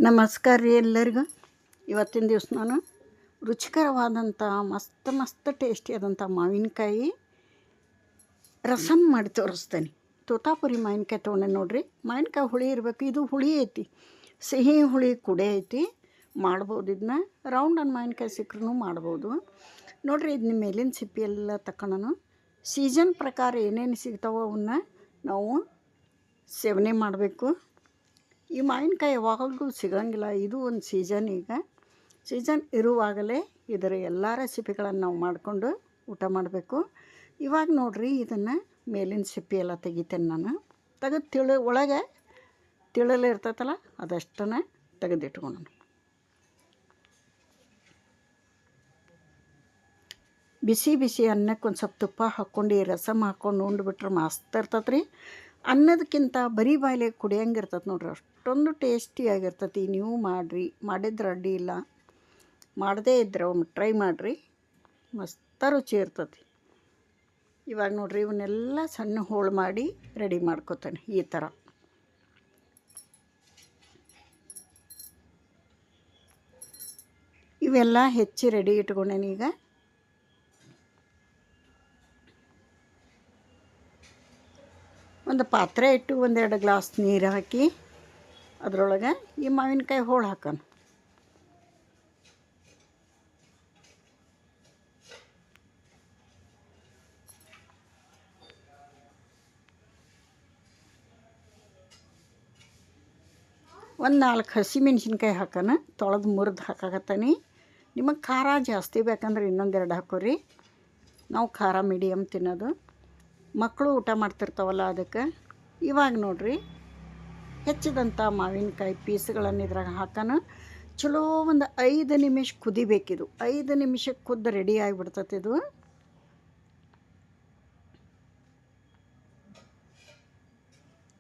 ನಮಸ್ಕಾರ ರೀ ಎಲ್ಲರಿಗೂ. ಇವತ್ತಿನ ದಿವಸ ನಾನು ರುಚಿಕರವಾದಂಥ ಮಸ್ತ್ ಟೇಸ್ಟಿಯಾದಂಥ ಮಾವಿನಕಾಯಿ ರಸಮ್ ಮಾಡಿ ತೋರಿಸ್ತೇನೆ. ತೋತಾಪುರಿ ಮಾವಿನಕಾಯಿ ತೊಗೊಂಡೆ ನೋಡಿರಿ. ಮಾವಿನಕಾಯಿ ಹುಳಿ ಇರಬೇಕು. ಇದು ಹುಳಿ ಐತಿ, ಸಿಹಿ ಹುಳಿ ಕುಡೆ ಐತಿ. ಮಾಡ್ಬೋದು, ಇದನ್ನ ರೌಂಡನ್ನು ಮಾವಿನಕಾಯಿ ಸಿಕ್ಕರೂ ಮಾಡ್ಬೋದು ನೋಡಿರಿ. ಇದನ್ನ ಮೇಲಿನ ಸಿಪ್ಪಿ ಎಲ್ಲ ತಗೊಳ್ಳೋಣ. ಸೀಸನ್ ಪ್ರಕಾರ ಏನೇನು ಸಿಗ್ತಾವೋ ಅವನ್ನ ನಾವು ಸೇವನೆ ಮಾಡಬೇಕು. ಈ ಮಾವಿನಕಾಯಿ ಯಾವಾಗಲೂ ಸಿಗೋಂಗಿಲ್ಲ, ಇದು ಒಂದು ಸೀಸನ್. ಈಗ ಸೀಸನ್ ಇರುವಾಗಲೇ ಇದರ ಎಲ್ಲ ರೆಸಿಪಿಗಳನ್ನು ನಾವು ಮಾಡಿಕೊಂಡು ಊಟ ಮಾಡಬೇಕು. ಇವಾಗ ನೋಡಿರಿ, ಇದನ್ನು ಮೇಲಿನ ಸಿಪ್ಪಿ ಎಲ್ಲ ತೆಗಿತೇನೆ ನಾನು. ತೆಗೆದು ಒಳಗೆ ತಿಳಲೆ ಇರ್ತೈತಲ್ಲ, ಅದಷ್ಟನ್ನು ತೆಗೆದಿಟ್ಕೊಳ್ಳೋಣ. ಬಿಸಿ ಬಿಸಿ ಅನ್ನಕ್ಕೆ ಒಂದು ಸ್ವಲ್ಪ ತುಪ್ಪ ಹಾಕ್ಕೊಂಡು ರಸಮ್ ಹಾಕ್ಕೊಂಡು ಉಂಡ್ಬಿಟ್ರೆ ಮಸ್ತ್ ಇರ್ತೈತೆ ರೀ. ಅನ್ನದಕ್ಕಿಂತ ಬರೀ ಬಾಯಿಲೆ ಕುಡಿಯಂಗಿರ್ತದೆ ನೋಡ್ರಿ, ಅಷ್ಟೊಂದು ಟೇಸ್ಟಿಯಾಗಿರ್ತೈತಿ. ನೀವು ಮಾಡಿದ್ರೆ ಅಡ್ಡಿ ಇಲ್ಲ, ಮಾಡದೇ ಇದ್ರೆ ಒಮ್ಮೆ ಟ್ರೈ ಮಾಡಿರಿ, ಮಸ್ತ್ ರುಚಿ ಇರ್ತೈತಿ. ಇವಾಗ ನೋಡಿರಿ, ಇವನ್ನೆಲ್ಲ ಸಣ್ಣ ಹೋಳು ಮಾಡಿ ರೆಡಿ ಮಾಡ್ಕೊತಾನೆ. ಈ ಥರ ಇವೆಲ್ಲ ಹೆಚ್ಚಿ ರೆಡಿ ಇಟ್ಕೊಂಡೇನೆ. ಈಗ ಒಂದು ಪಾತ್ರೆ ಇಟ್ಟು ಒಂದೆರಡು ಗ್ಲಾಸ್ ನೀರು ಹಾಕಿ ಅದರೊಳಗೆ ಈ ಮಾವಿನಕಾಯಿ ಹೋಳು ಹಾಕೋಣ. ಒಂದು 4 ಹಸಿಮೆಣ್ಸಿನ್ಕಾಯಿ ಹಾಕೋಣ. ತೊಳೆದು ಮುರಿದು ಹಾಕಾಕತ್ತಾನೆ. ನಿಮಗೆ ಖಾರ ಜಾಸ್ತಿ ಬೇಕಂದ್ರೆ ಇನ್ನೊಂದೆರಡು ಹಾಕೋರಿ. ನಾವು ಖಾರ ಮೀಡಿಯಮ್ ತಿನ್ನೋದು, ಮಕ್ಕಳು ಊಟ ಮಾಡ್ತಿರ್ತಾವಲ್ಲ ಅದಕ್ಕೆ. ಇವಾಗ ನೋಡಿರಿ, ಹೆಚ್ಚಿದಂಥ ಮಾವಿನಕಾಯಿ ಪೀಸ್ಗಳನ್ನು ಇದ್ರಾಗ ಹಾಕೋಣ. ಚಲೋ ಒಂದು 5 ನಿಮಿಷ ಕುದಿಬೇಕಿದು. 5 ನಿಮಿಷಕ್ಕೆ ಕುದ್ದು ರೆಡಿ ಆಗಿಬಿಡ್ತೈತೆ ಇದು.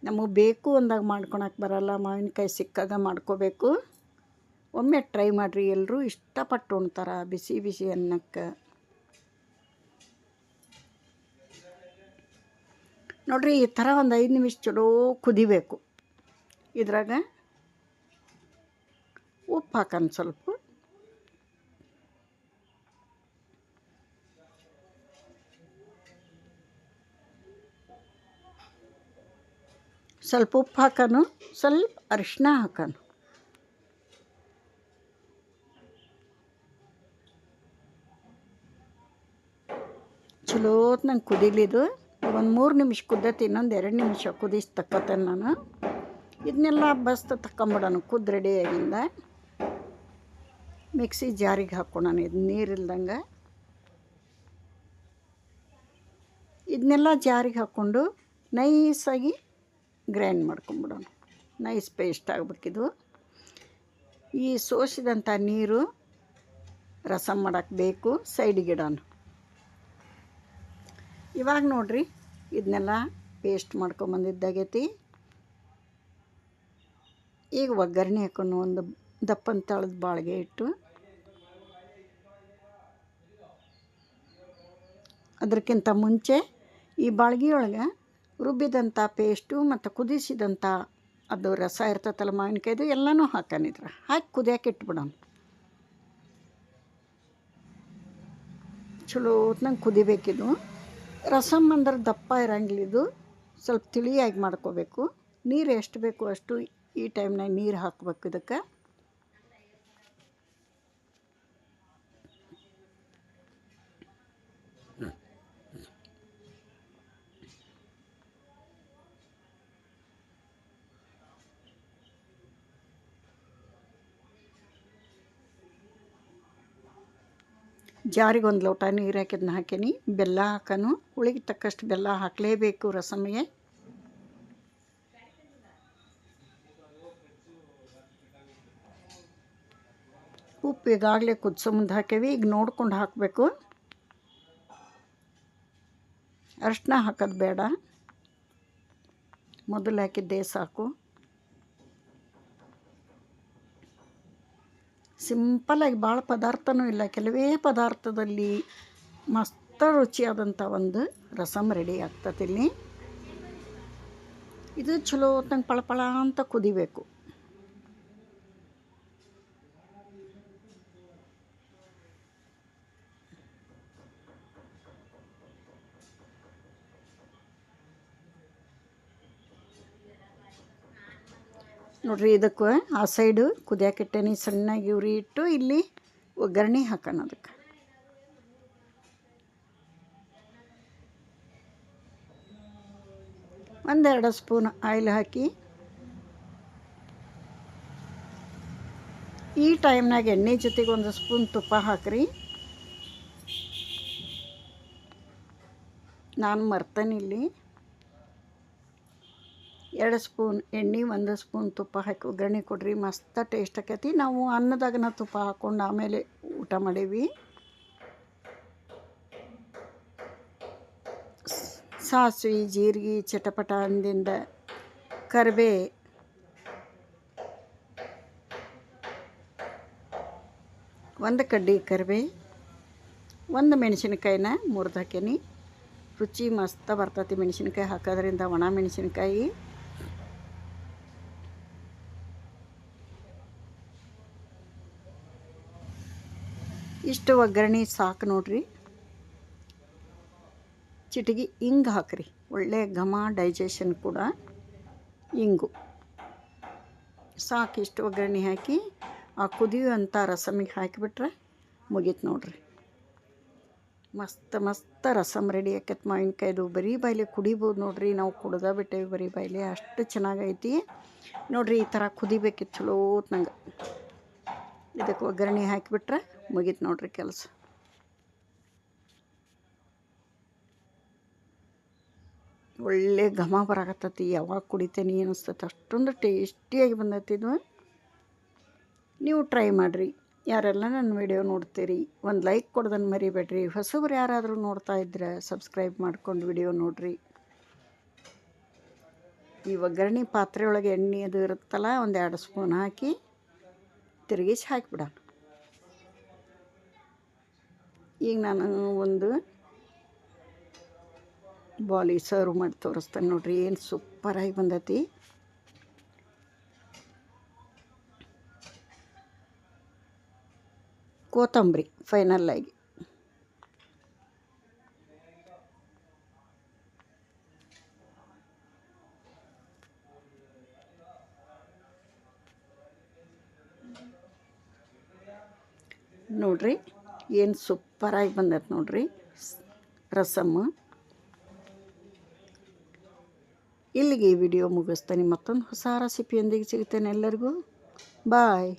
ನಮಗೆ ಬೇಕು ಅಂದಾಗ ಮಾಡ್ಕೊಳಕ್ಕೆ ಬರಲ್ಲ, ಮಾವಿನಕಾಯಿ ಸಿಕ್ಕಾಗ ಮಾಡ್ಕೋಬೇಕು. ಒಮ್ಮೆ ಟ್ರೈ ಮಾಡಿರಿ, ಎಲ್ಲರೂ ಇಷ್ಟಪಟ್ಟು ಉಣ್ತಾರೆ ಬಿಸಿ ಬಿಸಿ ಅನ್ನಕ್ಕೆ. ನೋಡಿರಿ, ಈ ಥರ ಒಂದು 5 ನಿಮಿಷ ಚಲೋ ಕುದಿಬೇಕು. ಇದ್ರಾಗ ಉಪ್ಪು ಹಾಕೋಣ ಸ್ವಲ್ಪ. ಸ್ವಲ್ಪ ಉಪ್ಪು ಹಾಕೋಣ, ಸ್ವಲ್ಪ ಅರಿಶಿನ ಹಾಕೋಣ. ಚಲೋ ನಂಗೆ ಕುದಿಲಿದು. ಒಂದು 3 ನಿಮಿಷ ಕುದ್ದೈತಿ, ಇನ್ನೊಂದು 2 ನಿಮಿಷ ಕುದಿಸಿ ತಕ್ಕೋತೇನೆ ನಾನು. ಇದನ್ನೆಲ್ಲ ಬಸ್ತು ತಕ್ಕೊಂಬಿಡೋಣ. ಕುದ್ದು ರೆಡಿಯಾಗಿಂದ ಮಿಕ್ಸಿ ಜಾರಿಗೆ ಹಾಕ್ಕೊಳೋಣ. ಇದು ನೀರಿಲ್ದಂಗೆ ಇದನ್ನೆಲ್ಲ ಜಾರಿಗೆ ಹಾಕ್ಕೊಂಡು ನೈಸಾಗಿ ಗ್ರೈಂಡ್ ಮಾಡ್ಕೊಂಬಿಡೋಣ. ನೈಸ್ ಪೇಸ್ಟ್ ಆಗ್ಬೇಕಿದು. ಈ ಸೋಸಿದಂಥ ನೀರು ರಸಮ್ ಮಾಡೋಕ್ಕೆ ಬೇಕು, ಸೈಡಿಗೆ ಇಡೋಣ. ಇವಾಗ ನೋಡಿರಿ, ಇದನ್ನೆಲ್ಲ ಪೇಸ್ಟ್ ಮಾಡ್ಕೊಂಬಂದಿದ್ದಾಗೈತಿ. ಈಗ ಒಗ್ಗರಣೆ ಹಾಕೊಂಡು ಒಂದು ದಪ್ಪನ ತಳದ ಬಾಳಿಗೆ ಇಟ್ಟು ಅದಕ್ಕಿಂತ ಮುಂಚೆ ಈ ಬಾಳ್ಗಿಯೊಳಗೆ ರುಬ್ಬಿದಂಥ ಪೇಸ್ಟು ಮತ್ತು ಕುದಿಸಿದಂಥ ಅದು ರಸ ಇರ್ತೈತಲ್ಲ ಮಾವಿನಕಾಯ್ದು ಎಲ್ಲನೂ ಹಾಕೋಣಿದ್ರ ಹಾಕಿ ಕುದಿಯೋಕೆ ಇಟ್ಬಿಡೋಣ. ಚಲೋ ಹೊತ್ನಂಗೆ ಕುದಿಬೇಕಿದು. ರಸಮ್ ಅಂದ್ರೆ ದಪ್ಪ ಇರಂಗಿಲ್ಲ, ಇದು ಸ್ವಲ್ಪ ತಿಳಿಯಾಗಿ ಮಾಡ್ಕೋಬೇಕು. ನೀರು ಎಷ್ಟು ಬೇಕು ಅಷ್ಟು ಈ ಟೈಮ್ನಾಗ ನೀರು ಹಾಕಬೇಕು ಇದಕ್ಕೆ. ಜಾರಿಗೆ 1 ಲೋಟ ನೀರು ಹಾಕಿದ್ನ ಹಾಕೀನಿ. ಬೆಲ್ಲ ಹಾಕೋನು. ಹುಳಿಗೆ ತಕ್ಕಷ್ಟು ಬೆಲ್ಲ ಹಾಕಲೇಬೇಕು ರಸಮ್ಗೆ. ಉಪ್ಪು ಈಗಾಗಲೇ ಕುದಿಸೋ ಮುಂದೆ ಹಾಕೇವಿ, ಈಗ ನೋಡ್ಕೊಂಡು ಹಾಕಬೇಕು. ಅರಿಶಿನ ಹಾಕೋದು ಬೇಡ, ಮೊದಲು ಹಾಕಿದ್ದೇ ಸಾಕು. ಸಿಂಪಲಾಗಿ ಭಾಳ ಪದಾರ್ಥನೂ ಇಲ್ಲ, ಕೆಲವೇ ಪದಾರ್ಥದಲ್ಲಿ ಮಸ್ತ್ ರುಚಿಯಾದಂಥ ಒಂದು ರಸಮ್ ರೆಡಿ ಆಗ್ತದೆ ಇಲ್ಲಿ. ಇದು ಚಲೋ ಹೊತ್ತಂಗೆ ಪಳಪಳ ಅಂತ ಕುದಿಬೇಕು. ನೋಡಿರಿ. ಇದಕ್ಕೆ ಆ ಸೈಡು ಕುದಿಯಾಕಿಟ್ಟೇನಿ, ಸಣ್ಣಗೆ ಉರಿ ಇಟ್ಟು ಇಲ್ಲಿ ಒಗ್ಗರಣೆ ಹಾಕೋಣ. ಅದಕ್ಕೆ ಒಂದೆರಡು ಸ್ಪೂನ್ ಆಯಿಲ್ ಹಾಕಿ, ಈ ಟೈಮ್ನಾಗ ಎಣ್ಣೆ ಜೊತೆಗೆ ಒಂದು ಸ್ಪೂನ್ ತುಪ್ಪ ಹಾಕ್ರಿ. ನಾನು ಮರ್ತೇನೆ ಇಲ್ಲಿ 2 ಸ್ಪೂನ್ ಎಣ್ಣೆ 1 ಸ್ಪೂನ್ ತುಪ್ಪ ಹಾಕಿ ಒಗ್ಗರಣೆ ಕೊಡ್ರಿ. ಮಸ್ತ್ ಟೇಸ್ಟ್ ಆಕೈತಿ. ನಾವು ಅನ್ನದಾಗನ ತುಪ್ಪ ಹಾಕ್ಕೊಂಡು ಆಮೇಲೆ ಊಟ ಮಾಡೀವಿ. ಸಾಸಿವೆ ಜೀರಿಗೆ ಚಟಪಟ ಅಂದಿಂದ ಕರಿಬೇ, ಒಂದು ಕಡ್ಡಿ ಕರಿಬೇ, ಒಂದು ಮೆಣಸಿನ್ಕಾಯಿನ ಮುರಿದು ಹಾಕೀನಿ. ರುಚಿ ಮಸ್ತ್ ಬರ್ತೈತಿ ಮೆಣಸಿನ್ಕಾಯಿ ಹಾಕೋದ್ರಿಂದ, ಒಣ ಮೆಣಸಿನ್ಕಾಯಿ. ಇಷ್ಟು ಒಗ್ಗರಣೆ ಸಾಕು ನೋಡ್ರಿ. ಚಿಟಿಗೆ ಹಿಂಗೆ ಹಾಕ್ರಿ, ಒಳ್ಳೆ ಘಮ, ಡೈಜೆಷನ್ ಕೂಡ. ಹಿಂಗು ಸಾಕು. ಇಷ್ಟು ಒಗ್ಗರಣೆ ಹಾಕಿ ಆ ಕುದಿಯುವಂಥ ರಸಮಿಗೆ ಹಾಕಿಬಿಟ್ರೆ ಮುಗೀತು ನೋಡ್ರಿ. ಮಸ್ತ್ ರಸಮ್ ರೆಡಿ ಆಕೈತೆ ಮಾವಿನಕಾಯ್ದು. ಬರೀ ಬಾಯಿಲೆ ಕುಡಿಬೋದು ನೋಡ್ರಿ. ನಾವು ಕುಡ್ದ ಬಿಟ್ಟೇವಿ ಬರೀ ಬಾಯಿಲೆ, ಅಷ್ಟು ಚೆನ್ನಾಗೈತಿ ನೋಡ್ರಿ. ಈ ಥರ ಕುದಿಬೇಕಿತ್ತು ಚಲೋ ನಂಗೆ. ಇದಕ್ಕೆ ಒಗ್ಗರಣೆ ಹಾಕಿಬಿಟ್ರೆ ಮುಗೀತು ನೋಡ್ರಿ ಕೆಲಸ. ಒಳ್ಳೆ ಘಮ ಬರಾಕತ್ತೈತಿ. ಯಾವಾಗ ಕುಡಿತೇನೆ ಅನಿಸ್ತೈತೆ, ಅಷ್ಟೊಂದು ಟೇಸ್ಟಿಯಾಗಿ ಬಂದೈತಿ ಇದು. ನೀವು ಟ್ರೈ ಮಾಡಿರಿ. ಯಾರೆಲ್ಲ ನನ್ನ ವಿಡಿಯೋ ನೋಡ್ತೀರಿ, ಒಂದು ಲೈಕ್ ಕೊಡೋದನ್ನು ಮರಿಬೇಡ್ರಿ. ಹೊಸಬ್ರು ಯಾರಾದರೂ ನೋಡ್ತಾ ಇದ್ರೆ ಸಬ್ಸ್ಕ್ರೈಬ್ ಮಾಡ್ಕೊಂಡು ವಿಡಿಯೋ ನೋಡಿರಿ. ಈ ಒಗ್ಗರಣೆ ಪಾತ್ರೆ ಒಳಗೆ ಎಣ್ಣೆ ಅದು ಇರುತ್ತಲ್ಲ, 1-2 ಸ್ಪೂನ್ ಹಾಕಿ ತಿರುಗಿಸಿ ಹಾಕಿಬಿಡೋಣ. ಈಗ ನಾನು ಒಂದು ಬಾಲಿ ಸರ್ವ್ ಮಾಡಿ ತೋರಿಸ್ತೇನೆ ನೋಡ್ರಿ. ಏನು ಸೂಪರಾಗಿ ಬಂದೈತಿ. ಕೊತ್ತಂಬರಿ ಫೈನಲ್ಲಾಗಿ. ನೋಡ್ರಿ ಏನು ಸೂಪರಾಗಿ ಬಂದೈತೆ ನೋಡ್ರಿ ರಸಮ್ಮು. ಇಲ್ಲಿಗೆ ಈ ವಿಡಿಯೋ ಮುಗಿಸ್ತೇನೆ. ಮತ್ತೊಂದು ಹೊಸ ರೆಸಿಪಿಯೊಂದಿಗೆ ಸಿಗ್ತೇನೆ. ಎಲ್ಲರಿಗೂ ಬಾಯ್.